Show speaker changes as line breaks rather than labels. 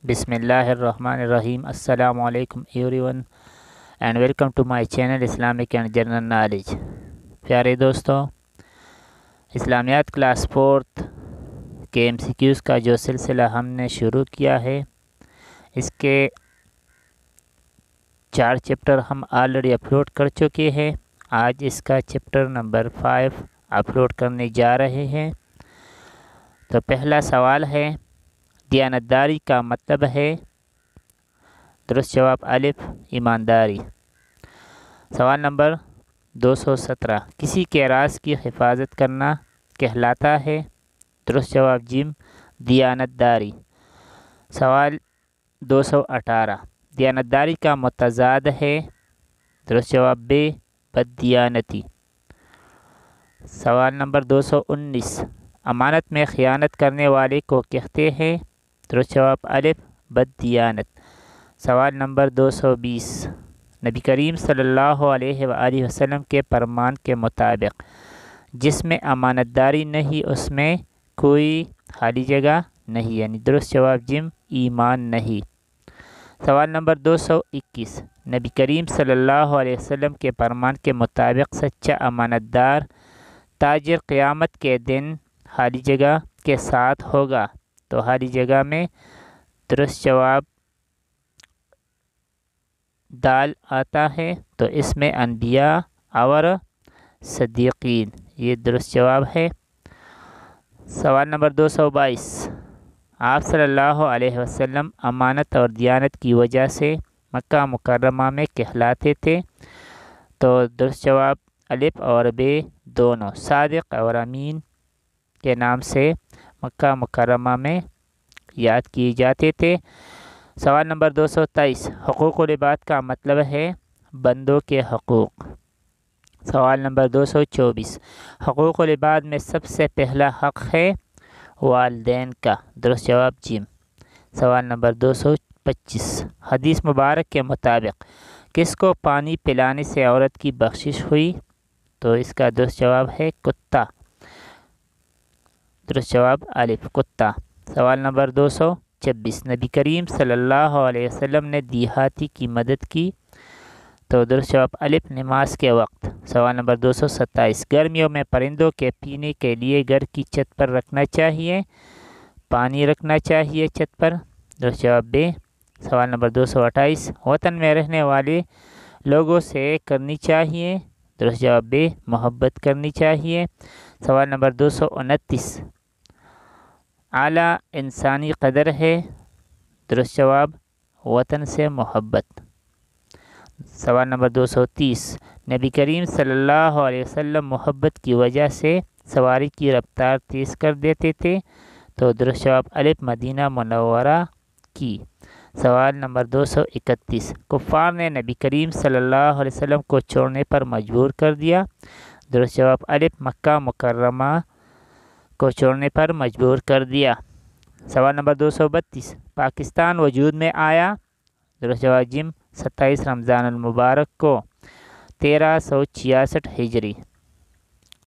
بسم اللہ الرحمن الرحیم۔ السلام علیکم everyone and welcome to my channel Islamic and general knowledge. پیارے دوستوں، اسلامیات کلاس 4 کے MCQs کا جو سلسلہ ہم نے شروع کیا ہے، اس کے 4 چیپٹر ہم آلریڈی اپلوڈ کر چکے ہیں۔ آج اس کا چیپٹر نمبر 5 اپلوڈ کرنے جا رہے ہیں۔ تو پہلا سوال ہے، دیانتداری کا مطلب ہے؟ درست جواب الف، ایمانداری۔ سوال نمبر 217، کسی کے راز کی حفاظت کرنا کہلاتا ہے؟ درست جواب جیم، دیانتداری۔ سوال 218، دیانتداری کا متضاد ہے؟ درست جواب بے، بددیانتی۔ سوال نمبر 219، امانت میں خیانت کرنے والے کو کہتے ہیں؟ درست جواب الف، بددیانت۔ سوال نمبر 220، نبی کریم صلی اللہ علیہ وآلہ وسلم کے فرمان کے مطابق جس میں امانت داری نہیں اس میں کوئی خالی جگہ نہیں، یعنی درست جواب جیم، ایمان نہیں۔ سوال نمبر 221، نبی کریم صلی اللہ علیہ وسلم کے فرمان کے مطابق سچا امانت دار تاجر قیامت کے دن خالی جگہ کے ساتھ ہوگا، تو خالی جگہ میں درست جواب دال آتا ہے، تو اس میں انبیاء اور صدیقین، یہ درست جواب ہے۔ سوال نمبر 222، آپ صلی اللہ علیہ وسلم امانت اور دیانت کی وجہ سے مکہ مکرمہ میں کہلاتے تھے، تو درست جواب الف اور بے دونوں، صادق اور امین کے نام سے مکہ مکرمہ میں یاد کیے جاتے تھے۔ سوال نمبر 223، حقوق العباد کا مطلب ہے بندوں کے حقوق۔ سوال نمبر 224، حقوق العباد میں سب سے پہلا حق ہے والدین کا، درست جواب جیم۔ سوال نمبر 225، حدیث مبارک کے مطابق کس کو پانی پلانے سے عورت کی بخشش ہوئی؟ تو اس کا درست جواب ہے کتا، درست جواب الف، کتا۔ سوال نمبر 226، نبی کریم صلی اللہ علیہ وسلم نے دیہاتی کی مدد کی، تو درست جواب الف، نماز کے وقت۔ سوال نمبر 227، گرمیوں میں پرندوں کے پینے کے لیے گھر کی چھت پر رکھنا چاہیے، پانی رکھنا چاہیے چھت پر، درست جواب بے۔ سوال نمبر 228، وطن میں رہنے والے لوگوں سے کرنی چاہیے، درست جواب بے، محبت کرنی چاہیے۔ سوال نمبر 229، اعلیٰ انسانی قدر ہے، درست جواب وطن سے محبت۔ سوال نمبر 230، نبی کریم صلی اللہ علیہ وسلم محبت کی وجہ سے سواری کی رفتار تیز کر دیتے تھے، تو درست جواب الف، مدینہ منورہ کی۔ سوال نمبر 231، کفار نے نبی کریم صلی اللہ علیہ وسلم کو چھوڑنے پر مجبور کر دیا، درست جواب الف، مکہ مکرمہ کو چھوڑنے پر مجبور کر دیا۔ سوال نمبر 232، پاکستان وجود میں آیا، درست جواب جیم، 27 رمضان المبارک کو 1366 ہجری۔